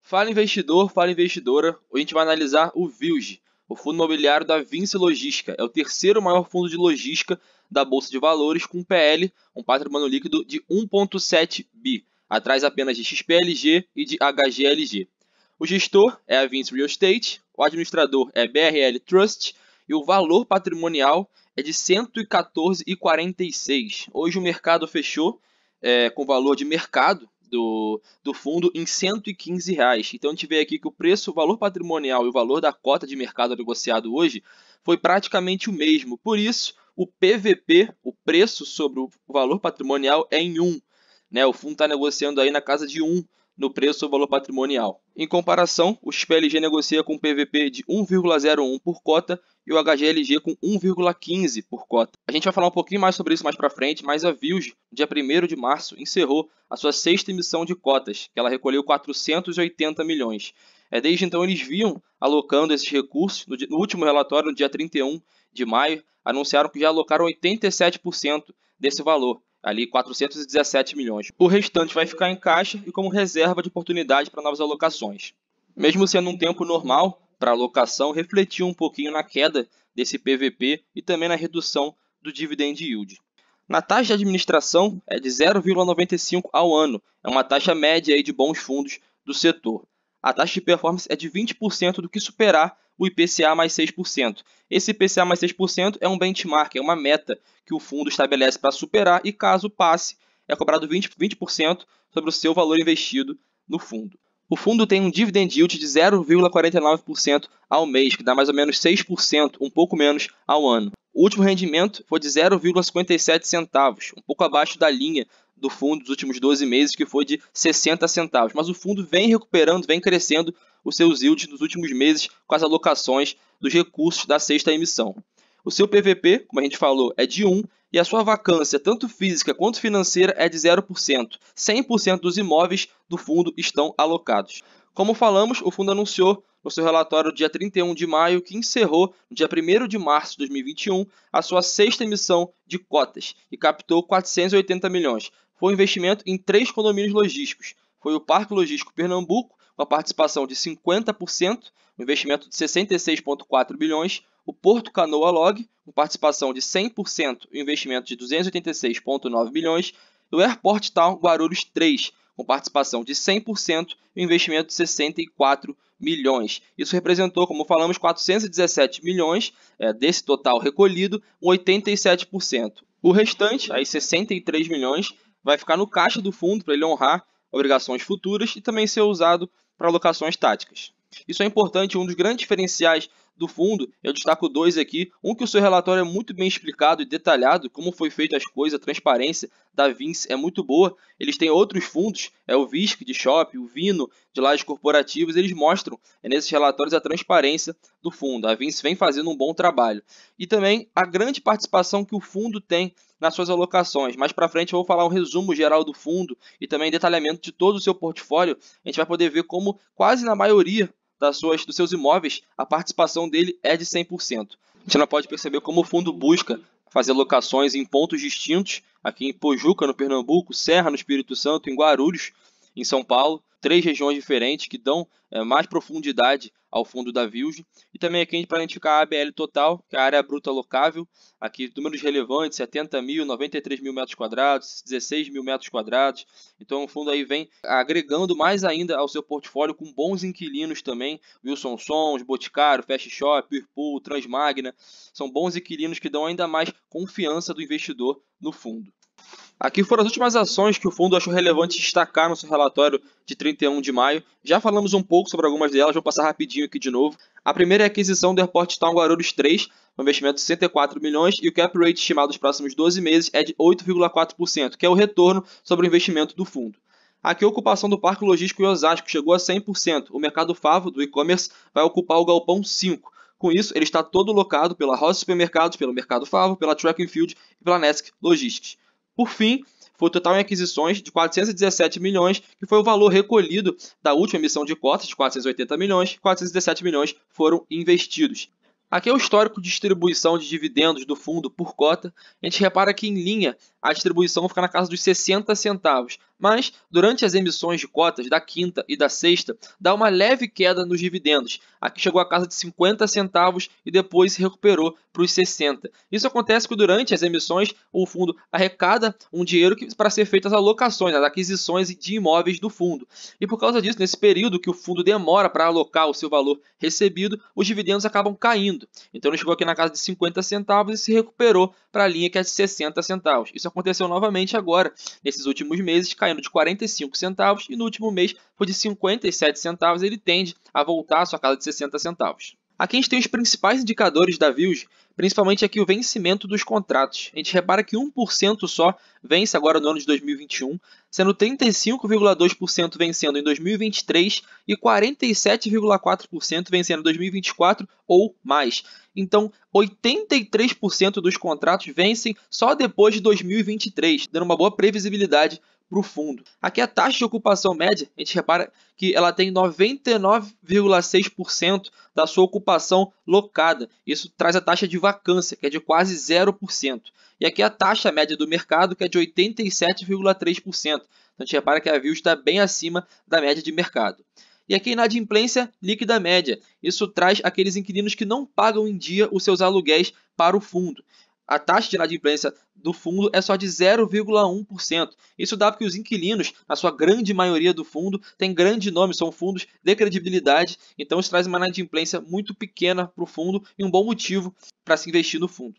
Fala investidor, fala investidora. Hoje a gente vai analisar o VILG, o fundo imobiliário da Vinci Logística. É o terceiro maior fundo de logística da Bolsa de Valores, com PL, um patrimônio líquido de 1,7 bi, atrás apenas de XPLG e de HGLG. O gestor é a Vinci Real Estate, o administrador é BRL Trust e o valor patrimonial é de 114,46. Hoje o mercado fechou com o valor de mercado do fundo em R$ 115. Então a gente vê aqui que o valor patrimonial e o valor da cota de mercado negociado hoje foi praticamente o mesmo. Por isso, o PVP, o preço sobre o valor patrimonial, é em 1. O fundo está negociando aí na casa de 1 no preço sobre o valor patrimonial. Em comparação, o XPLG negocia com um PVP de 1,01 por cota e o HGLG com 1,15 por cota. A gente vai falar um pouquinho mais sobre isso mais para frente, mas a VILG, no dia 1º de março, encerrou a sua sexta emissão de cotas, que ela recolheu 480 milhões. Desde então, eles vinham alocando esses recursos. No último relatório, no dia 31 de maio, anunciaram que já alocaram 87% desse valor, ali 417 milhões. O restante vai ficar em caixa e como reserva de oportunidade para novas alocações. Mesmo sendo um tempo normal para alocação, refletiu um pouquinho na queda desse PVP e também na redução do dividend yield. Na taxa de administração é de 0,95 ao ano, é uma taxa média aí de bons fundos do setor. A taxa de performance é de 20% do que superar o IPCA mais 6%. Esse IPCA mais 6% é um benchmark, é uma meta que o fundo estabelece para superar e caso passe, é cobrado 20% sobre o seu valor investido no fundo. O fundo tem um dividend yield de 0,49% ao mês, que dá mais ou menos 6%, um pouco menos ao ano. O último rendimento foi de 0,57 centavos, um pouco abaixo da linha do fundo dos últimos 12 meses, que foi de 60 centavos. Mas o fundo vem recuperando, vem crescendo os seus yields nos últimos meses com as alocações dos recursos da sexta emissão. O seu PVP, como a gente falou, é de 1 e a sua vacância, tanto física quanto financeira, é de 0%. 100% dos imóveis do fundo estão alocados. Como falamos, o fundo anunciou no seu relatório dia 31 de maio que encerrou, no dia 1º de março de 2021, a sua sexta emissão de cotas e captou 480 milhões. Foi um investimento em 3 condomínios logísticos. Foi o Parque Logístico Pernambuco, com a participação de 50%, um investimento de 66,4 bilhões, o Porto Canoa Log, com participação de 100% e um investimento de 286,9 bilhões, e o Airport Town Guarulhos 3, com participação de 100% e um investimento de 64 milhões. Isso representou, como falamos, 417 milhões desse total recolhido, 87%. O restante, aí 63 milhões, vai ficar no caixa do fundo para ele honrar obrigações futuras e também ser usado para alocações táticas. Isso é importante, um dos grandes diferenciais do fundo, eu destaco 2 aqui. Um, que o seu relatório é muito bem explicado e detalhado, como foi feito as coisas, a transparência da Vinci é muito boa. Eles têm outros fundos, o VISC de shopping, o Vino de lajes corporativas, eles mostram nesses relatórios a transparência do fundo. A Vinci vem fazendo um bom trabalho. E também a grande participação que o fundo tem nas suas alocações. Mais para frente eu vou falar um resumo geral do fundo e também detalhamento de todo o seu portfólio. A gente vai poder ver como quase na maioria dos seus imóveis, a participação dele é de 100%. A gente não pode perceber como o fundo busca fazer locações em pontos distintos, aqui em Pojuca, no Pernambuco, Serra, no Espírito Santo, em Guarulhos, em São Paulo, 3 regiões diferentes que dão mais profundidade ao fundo da VILG. E também aqui a gente para identificar a ABL total, que é a área bruta locável, aqui números relevantes, 70 mil, 93 mil metros quadrados, 16 mil metros quadrados. Então o fundo aí vem agregando mais ainda ao seu portfólio com bons inquilinos também, Wilson Sons, Boticário, Fast Shop, Whirlpool, Transmagna, são bons inquilinos que dão ainda mais confiança do investidor no fundo. Aqui foram as últimas ações que o fundo achou relevante destacar no seu relatório de 31 de maio. Já falamos um pouco sobre algumas delas, vou passar rapidinho aqui de novo. A primeira é a aquisição do Airport Town Guarulhos 3, um investimento de 64 milhões e o cap rate estimado nos próximos 12 meses é de 8,4%, que é o retorno sobre o investimento do fundo. Aqui a ocupação do Parque Logístico em Osasco chegou a 100%. O Mercado Favo do e-commerce vai ocupar o Galpão 5. Com isso, ele está todo locado pela Rosa Supermercados, pelo Mercado Favo, pela Track and Field e pela Nesc Logistics. Por fim, foi o total em aquisições de 417 milhões, que foi o valor recolhido da última emissão de cotas de 480 milhões, 417 milhões foram investidos. Aqui é o histórico de distribuição de dividendos do fundo por cota. A gente repara que em linha a distribuição fica na casa dos 60 centavos. Mas, durante as emissões de cotas da quinta e da sexta, dá uma leve queda nos dividendos. Aqui chegou a casa de 50 centavos e depois se recuperou para os 60. Isso acontece porque durante as emissões o fundo arrecada um dinheiro para ser feitas as alocações, as aquisições de imóveis do fundo. E por causa disso, nesse período que o fundo demora para alocar o seu valor recebido, os dividendos acabam caindo. Então ele chegou aqui na casa de 50 centavos e se recuperou para a linha que é de 60 centavos. Isso aconteceu novamente agora, nesses últimos meses, caindo de 45 centavos e no último mês foi de 57 centavos. Ele tende a voltar à sua casa de 60 centavos. Aqui a gente tem os principais indicadores da Vilge, principalmente aqui o vencimento dos contratos. A gente repara que 1% só vence agora no ano de 2021, sendo 35,2% vencendo em 2023 e 47,4% vencendo em 2024 ou mais. Então, 83% dos contratos vencem só depois de 2023, dando uma boa previsibilidade para o fundo. Aqui a taxa de ocupação média, a gente repara que ela tem 99,6% da sua ocupação locada. Isso traz a taxa de vacância, que é de quase 0%. E aqui a taxa média do mercado, que é de 87,3%. Então a gente repara que a Vilge está bem acima da média de mercado. E aqui a inadimplência líquida média. Isso traz aqueles inquilinos que não pagam em dia os seus aluguéis para o fundo. A taxa de inadimplência do fundo é só de 0,1%. Isso dá porque os inquilinos, na sua grande maioria do fundo, têm grande nome, são fundos de credibilidade, então isso traz uma inadimplência muito pequena para o fundo e um bom motivo para se investir no fundo.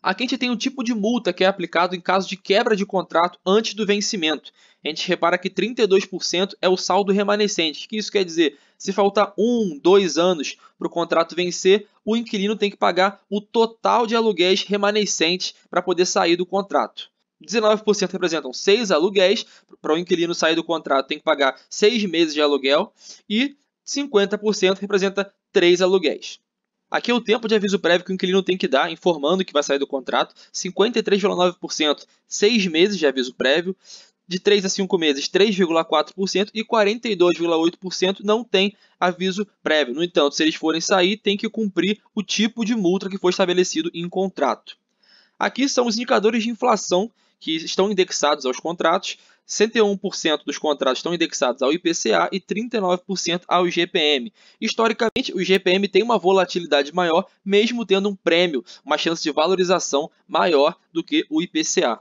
Aqui a gente tem um tipo de multa que é aplicado em caso de quebra de contrato antes do vencimento. A gente repara que 32% é o saldo remanescente. O que isso quer dizer? Se faltar 1, 2 anos para o contrato vencer, o inquilino tem que pagar o total de aluguéis remanescentes para poder sair do contrato. 19% representam 6 aluguéis. Para o inquilino sair do contrato tem que pagar 6 meses de aluguel. E 50% representa 3 aluguéis. Aqui é o tempo de aviso prévio que o inquilino tem que dar, informando que vai sair do contrato. 53,9%, 6 meses de aviso prévio. De 3 a 5 meses, 3,4%. E 42,8% não tem aviso prévio. No entanto, se eles forem sair, tem que cumprir o tipo de multa que foi estabelecido em contrato. Aqui são os indicadores de inflação que estão indexados aos contratos. 61% dos contratos estão indexados ao IPCA e 39% ao IGPM. Historicamente, o IGPM tem uma volatilidade maior, mesmo tendo um prêmio, uma chance de valorização maior do que o IPCA.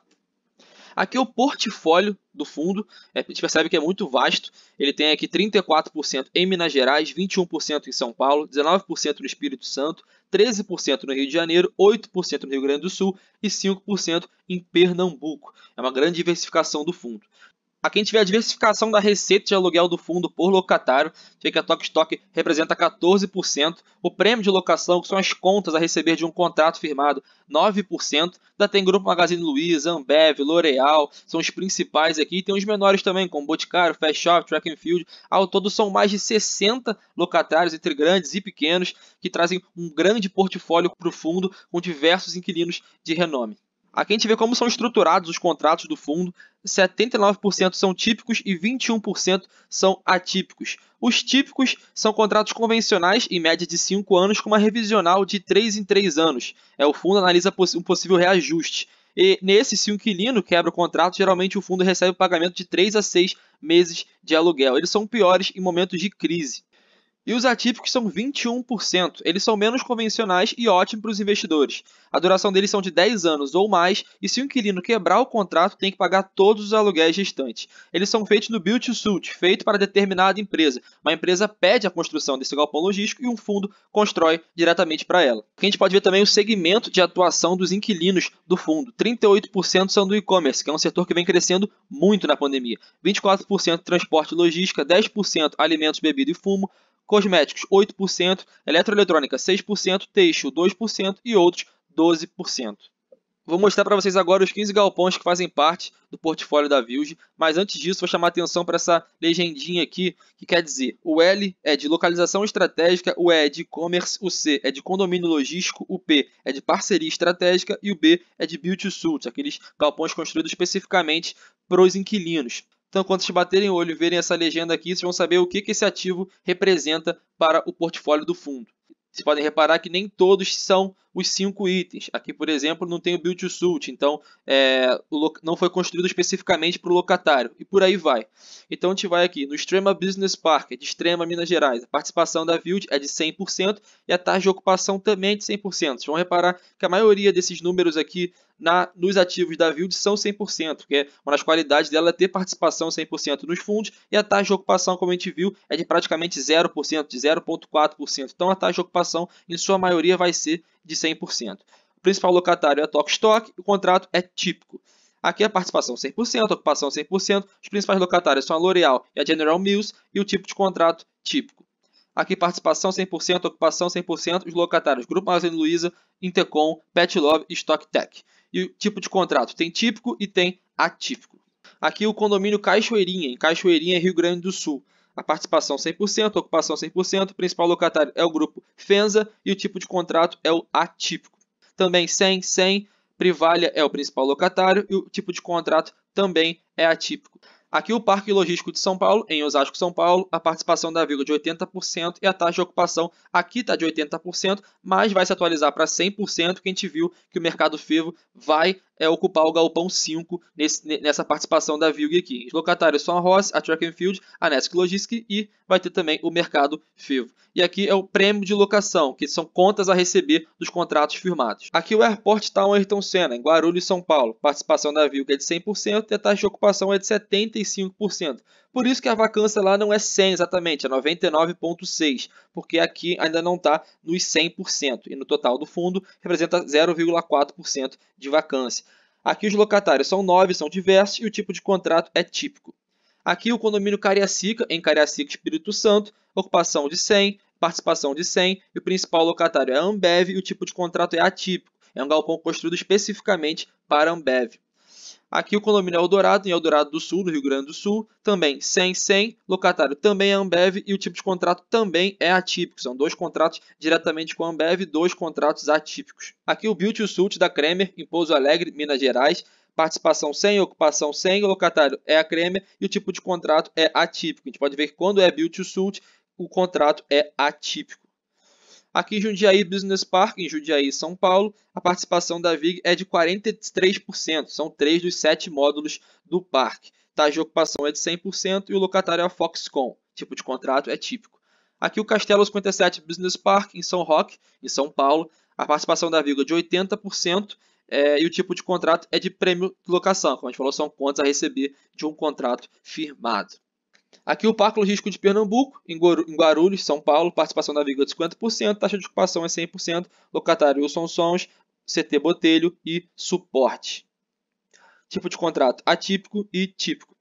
Aqui é o portfólio do fundo, a gente percebe que é muito vasto. Ele tem aqui 34% em Minas Gerais, 21% em São Paulo, 19% no Espírito Santo, 13% no Rio de Janeiro, 8% no Rio Grande do Sul e 5% em Pernambuco. É uma grande diversificação do fundo. Aqui a gente vê a diversificação da receita de aluguel do fundo por locatário. A gente vê que a Tok Stock representa 14%. O prêmio de locação, que são as contas a receber de um contrato firmado, 9%. Ainda tem Grupo Magazine Luiza, Ambev, L'Oréal, são os principais aqui. Tem os menores também, como Boticário, Fast Shop, Track and Field. Ao todo são mais de 60 locatários, entre grandes e pequenos, que trazem um grande portfólio para o fundo com diversos inquilinos de renome. Aqui a gente vê como são estruturados os contratos do fundo. 79% são típicos e 21% são atípicos. Os típicos são contratos convencionais, em média de 5 anos, com uma revisional de 3 em 3 anos. O fundo analisa um possível reajuste. E nesse, se o inquilino quebra o contrato, geralmente o fundo recebe o pagamento de 3 a 6 meses de aluguel. Eles são piores em momentos de crise. E os atípicos são 21%. Eles são menos convencionais e ótimos para os investidores. A duração deles são de 10 anos ou mais, e se o inquilino quebrar o contrato, tem que pagar todos os aluguéis restantes. Eles são feitos no Build to Suit, feito para determinada empresa. Uma empresa pede a construção desse galpão logístico e um fundo constrói diretamente para ela. Aqui a gente pode ver também o segmento de atuação dos inquilinos do fundo. 38% são do e-commerce, que é um setor que vem crescendo muito na pandemia. 24% transporte e logística, 10% alimentos, bebida e fumo, cosméticos 8%, eletroeletrônica 6%, têxtil 2% e outros 12%. Vou mostrar para vocês agora os 15 galpões que fazem parte do portfólio da Vilge, mas antes disso vou chamar a atenção para essa legendinha aqui, que quer dizer, o L é de localização estratégica, o E é de e-commerce, o C é de condomínio logístico, o P é de parceria estratégica e o B é de build to suit, aqueles galpões construídos especificamente para os inquilinos. Então, quando vocês baterem o olho e verem essa legenda aqui, vocês vão saber o que esse ativo representa para o portfólio do fundo. Vocês podem reparar que nem todos são os 5 itens. Aqui, por exemplo, não tem o build to suit, então não foi construído especificamente para o locatário, e por aí vai. Então a gente vai aqui no Extrema Business Park, de Extrema, Minas Gerais. A participação da Vild é de 100% e a taxa de ocupação também é de 100%. Vocês vão reparar que a maioria desses números aqui nos ativos da Vild são 100%, porque uma das qualidades dela é ter participação 100% nos fundos, e a taxa de ocupação, como a gente viu, é de praticamente 0%, de 0,4%. Então a taxa de ocupação, em sua maioria, vai ser de 100%. O principal locatário é a Tok Stock, o contrato é típico. Aqui a participação 100%, a ocupação 100%, os principais locatários são a L'Oréal e a General Mills, e o tipo de contrato típico. Aqui participação 100%, ocupação 100%, os locatários Grupo Magazine Luiza, Intercom, Pet Love e StockTech. E o tipo de contrato tem típico e tem atípico. Aqui o condomínio Cachoeirinha, em Cachoeirinha, Rio Grande do Sul. A participação 100%, a ocupação 100%, o principal locatário é o grupo Fenza e o tipo de contrato é o atípico. Também 100, Privalha é o principal locatário e o tipo de contrato também é atípico. Aqui o Parque Logístico de São Paulo, em Osasco, São Paulo, a participação da Vigo de 80% e a taxa de ocupação aqui está de 80%, mas vai se atualizar para 100%, que a gente viu que o Mercado Vivo vai ocupar o galpão 5 nessa participação da Vigo aqui. Os locatários são a Ross, a Track and Field, a Nesk Logistics e vai ter também o Mercado Vivo. E aqui é o prêmio de locação, que são contas a receber dos contratos firmados. Aqui o Airport Town Ayrton Senna, em Guarulhos, São Paulo. Participação da Vigo é de 100% e a taxa de ocupação é de 75%. Por isso que a vacância lá não é 100 exatamente, é 99,6%, porque aqui ainda não está nos 100%, e no total do fundo representa 0,4% de vacância. Aqui os locatários são 9, são diversos, e o tipo de contrato é típico. Aqui o condomínio Cariacica, em Cariacica, Espírito Santo, ocupação de 100, participação de 100, e o principal locatário é a Ambev, e o tipo de contrato é atípico. É um galpão construído especificamente para a Ambev. Aqui o condomínio é Eldorado, em Eldorado do Sul, no Rio Grande do Sul, também 100, locatário também é Ambev e o tipo de contrato também é atípico. São 2 contratos diretamente com a Ambev e 2 contratos atípicos. Aqui o Build to Suit da Kremer, em Pouso Alegre, Minas Gerais, participação 100, ocupação 100, o locatário é a Kremer e o tipo de contrato é atípico. A gente pode ver que quando é Build to Suit, o contrato é atípico. Aqui em Jundiaí Business Park, em Jundiaí, São Paulo, a participação da VIG é de 43%, são 3 dos 7 módulos do parque. Taxa de ocupação é de 100% e o locatário é a Foxconn, tipo de contrato é típico. Aqui o Castelo 57 Business Park, em São Roque, em São Paulo, a participação da VIG é de 80% e o tipo de contrato é de prêmio de locação, como a gente falou, são contas a receber de um contrato firmado. Aqui o Parque Logístico de Pernambuco, em Guarulhos, São Paulo, participação da Vigo é de 50%, taxa de ocupação é 100%, locatário Wilson Sons, CT Botelho e suporte. Tipo de contrato atípico e típico.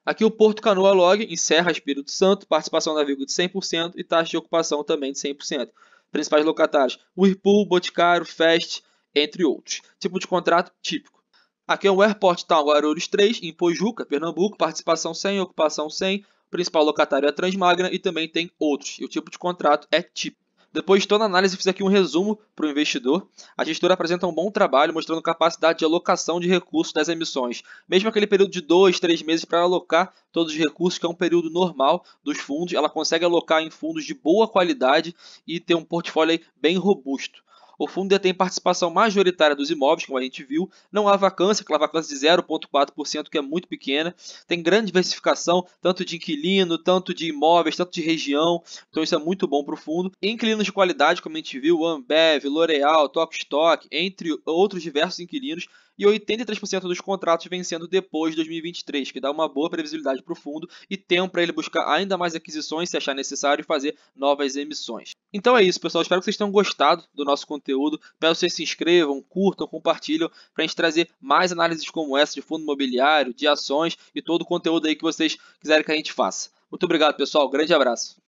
Aqui o Porto Canoa Log, em Serra, Espírito Santo, participação da Vigo de 100% e taxa de ocupação também de 100%. Principais locatários, Whirlpool, Boticário, Fest, entre outros. Tipo de contrato típico. Aqui é o Airport Town Guarulhos 3, em Pojuca, Pernambuco, participação 100, ocupação 100, o principal locatário é a Transmagna e também tem outros, e o tipo de contrato é típico. Depois de toda a análise, fiz aqui um resumo para o investidor. A gestora apresenta um bom trabalho, mostrando capacidade de alocação de recursos das emissões. Mesmo aquele período de 2, 3 meses para alocar todos os recursos, que é um período normal dos fundos, ela consegue alocar em fundos de boa qualidade e ter um portfólio bem robusto. O fundo detém participação majoritária dos imóveis, como a gente viu. Não há vacância, aquela vacância de 0,4%, que é muito pequena. Tem grande diversificação, tanto de inquilino, tanto de imóveis, tanto de região. Então isso é muito bom para o fundo. Inquilinos de qualidade, como a gente viu, Ambev, L'Oréal, Tok, entre outros diversos inquilinos. E 83% dos contratos vencendo depois de 2023, que dá uma boa previsibilidade para o fundo e tempo para ele buscar ainda mais aquisições, se achar necessário, e fazer novas emissões. Então é isso, pessoal. Espero que vocês tenham gostado do nosso conteúdo. Peço que vocês se inscrevam, curtam, compartilham, para a gente trazer mais análises como essa de fundo imobiliário, de ações e todo o conteúdo aí que vocês quiserem que a gente faça. Muito obrigado, pessoal. Grande abraço.